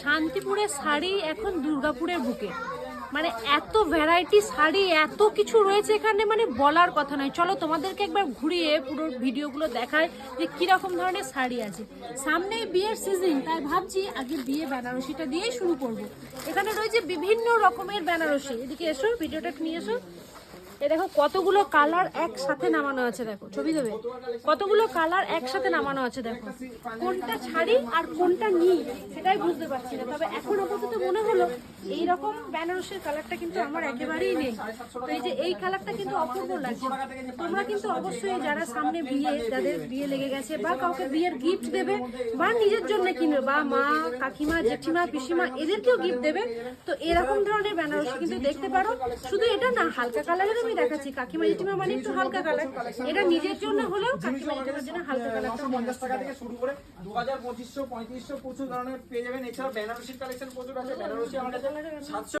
শান্তিপুরের শাড়ি এখন দুর্গাপুরের বুকে, মানে এত ভ্যারাইটি শাড়ি, এত কিছু রয়েছে এখানে, মানে বলার কথা নয়। চলো তোমাদেরকে একবার ঘুরিয়ে পুরো ভিডিওগুলো দেখায় যে কিরকম ধরনের শাড়ি আছে। সামনে বিয়ের সিজন, তাই ভাবছি আগে বিয়ে বেনারসিটা দিয়েই শুরু করব। এখানে রয়েছে বিভিন্ন রকমের বেনারসি। এদিকে এসো, ভিডিওটা নিয়ে এসো। এ দেখো কতগুলো কালার একসাথে নামানো আছে, দেখো ছবি দেবে, কতগুলো কালার একসাথে নামানো আছে। দেখো কোনটা ছাড়ি আর কোনটা নিই সেটাই বুঝতে পারছি না। তবে এখন আপাতত মনে হলো এইরকম বেনারসির কালারটা কিন্তু আমার একেবারেই নেই। তো এই যে এই কালারটা কিন্তু অপূর্ব লাগছে। তোমরা কিন্তু অবশ্যই যারা সামনে বিয়ে, যাদের বিয়ে লেগে গেছে বা কাউকে বিয়ের গিফট দেবে বা নিজের জন্য কিনবে বা মা কাকিমা জেঠিমা পিসিমা এদেরকেও গিফট দেবে, তো এরকম ধরনের বেনারসি কিন্তু দেখতে পারো। শুধু এটা না, হালকা কালারের আমি দেখাচ্ছি। কাকিমা জেঠিমা মানে একটু হালকা কালার, এটা নিজের জন্য হলেও কাকিমা জেঠিমার জন্য হালকা কালার। 150 টাকা থেকে শুরু করে 2000 2500 3500 প্রচুর ধরনের পেয়ে যাবেন। এছাড়া বেনারসির কালেকশন প্রচুর আছে। বেনারসি আমাদের 700